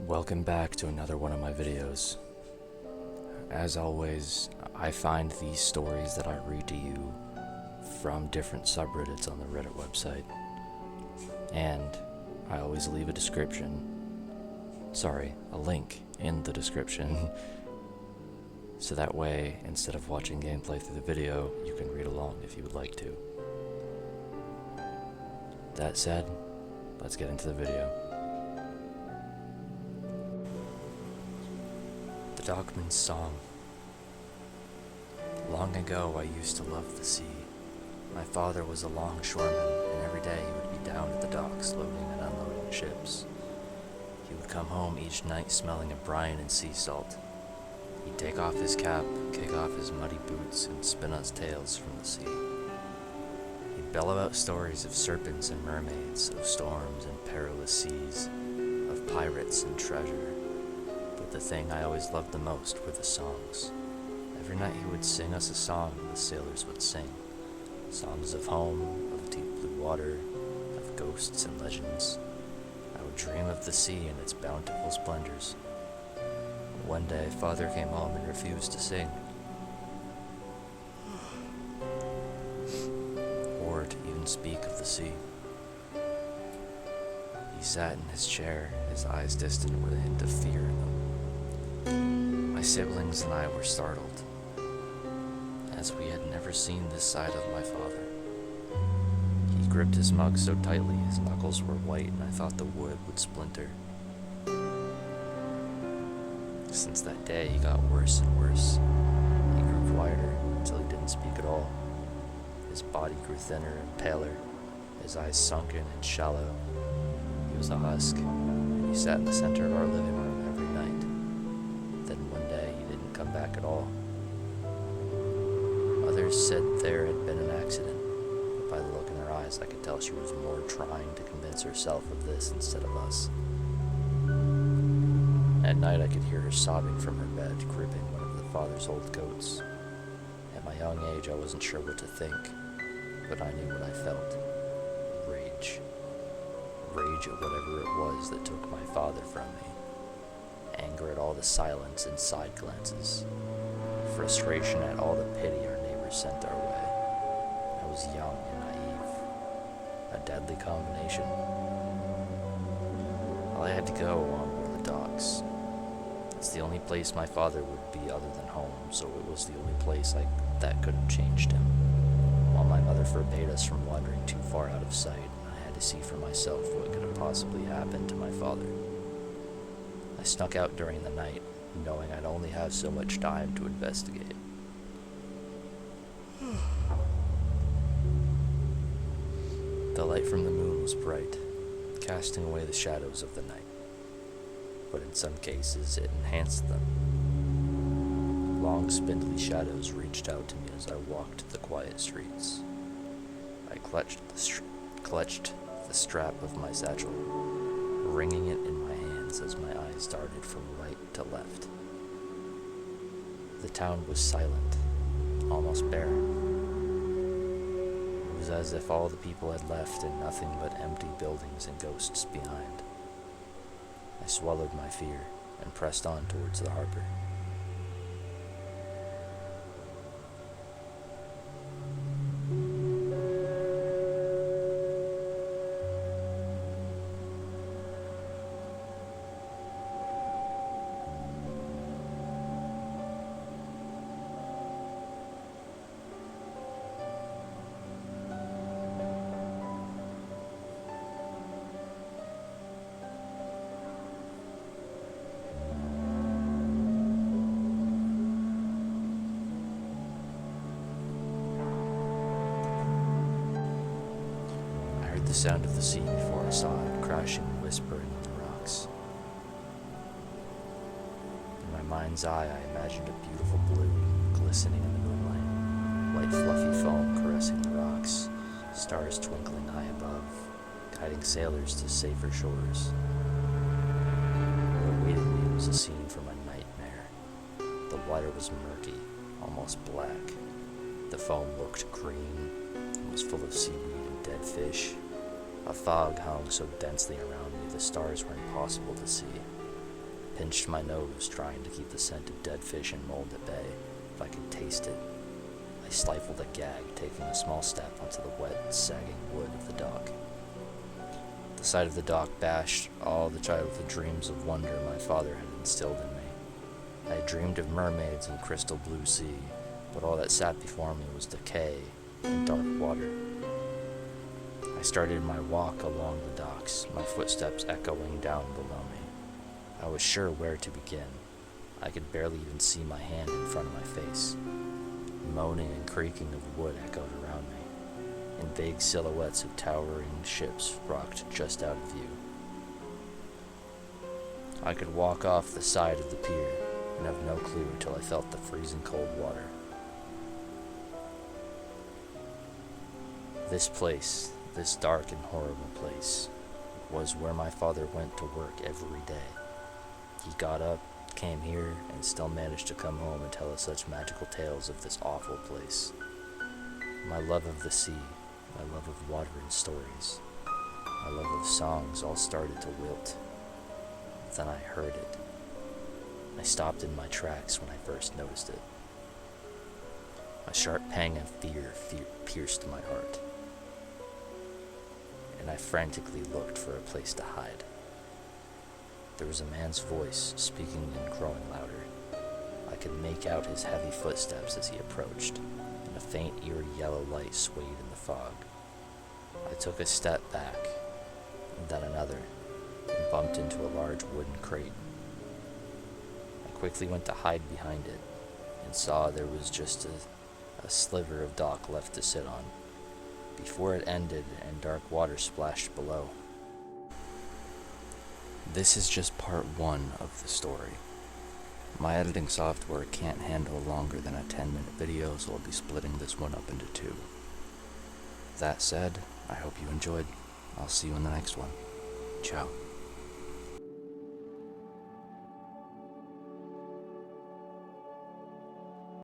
Welcome back to another one of my videos. As always, I find these stories that I read to you from different subreddits on the Reddit website. And I always leave a link in the description. So that way, instead of watching gameplay through the video, you can read along if you would like to. That said, let's get into the video. The Dockman song. Long ago I used to love the sea. My father was a longshoreman, and every day he would be down at the docks loading and unloading ships. He would come home each night smelling of brine and sea salt. He'd take off his cap, kick off his muddy boots, and spin us tales from the sea. He'd bellow out stories of serpents and mermaids, of storms and perilous seas, of pirates and treasure. But the thing I always loved the most were the songs. Every night he would sing us a song the sailors would sing. Songs of home, of deep blue water, of ghosts and legends. I would dream of the sea and its bountiful splendors. One day, Father came home and refused to sing, or to even speak of the sea. He sat in his chair, his eyes distant with a hint of fear in them. My siblings and I were startled, as we had never seen this side of my father. He gripped his mug so tightly his knuckles were white, and I thought the wood would splinter. Since that day, he got worse and worse. He grew quieter until he didn't speak at all. His body grew thinner and paler, his eyes sunken and shallow. He was a husk, and he sat in the center of our living room every night. Then one day, he didn't come back at all. Others said there had been an accident, but by the look in her eyes, I could tell she was more trying to convince herself of this instead of us. At night, I could hear her sobbing from her bed, gripping one of the father's old coats. At my young age, I wasn't sure what to think, but I knew what I felt. Rage. Rage at whatever it was that took my father from me. Anger at all the silence and side glances. Frustration at all the pity our neighbors sent our way. I was young and naive. A deadly combination. I had to go on one of the docks. It's the only place my father would be other than home, so it was the only place that could have changed him. While my mother forbade us from wandering too far out of sight, I had to see for myself what could have possibly happened to my father. I snuck out during the night, knowing I'd only have so much time to investigate. The light from the moon was bright, casting away the shadows of the night. But in some cases, it enhanced them. Long, spindly shadows reached out to me as I walked the quiet streets. I clutched the strap of my satchel, wringing it in my hands as my eyes darted from right to left. The town was silent, almost barren. It was as if all the people had left and nothing but empty buildings and ghosts behind. I swallowed my fear and pressed on towards the harbor. The sound of the sea before I saw it, crashing and whispering on the rocks. In my mind's eye, I imagined a beautiful blue, glistening in the moonlight, white fluffy foam caressing the rocks, stars twinkling high above, guiding sailors to safer shores. What awaited me was a scene from a nightmare. The water was murky, almost black. The foam looked green and was full of seaweed and dead fish. A fog hung so densely around me the stars were impossible to see. pinched my nose, trying to keep the scent of dead fish and mold at bay. If I could taste it, I stifled a gag, taking a small step onto the wet, sagging wood of the dock. The sight of the dock bashed all the childhood dreams of wonder my father had instilled in me. I had dreamed of mermaids and crystal blue sea, but all that sat before me was decay and dark water. I started my walk along the docks, my footsteps echoing down below me. I was sure where to begin. I could barely even see my hand in front of my face. Moaning and creaking of wood echoed around me, and vague silhouettes of towering ships rocked just out of view. I could walk off the side of the pier and have no clue until I felt the freezing cold water. This place, this dark and horrible place, was where my father went to work every day. He got up, came here, and still managed to come home and tell us such magical tales of this awful place. My love of the sea, my love of water and stories, my love of songs all started to wilt. Then I heard it. I stopped in my tracks when I first noticed it. A sharp pang of fear pierced my heart, and I frantically looked for a place to hide. There was a man's voice, speaking and growing louder. I could make out his heavy footsteps as he approached, and a faint, eerie yellow light swayed in the fog. I took a step back, and then another, and bumped into a large wooden crate. I quickly went to hide behind it, and saw there was just a sliver of dock left to sit on, before it ended and dark water splashed below. This is just part 1 of the story. My editing software can't handle longer than a 10-minute video, so I'll be splitting this one up into 2. That said, I hope you enjoyed. I'll see you in the next one. Ciao.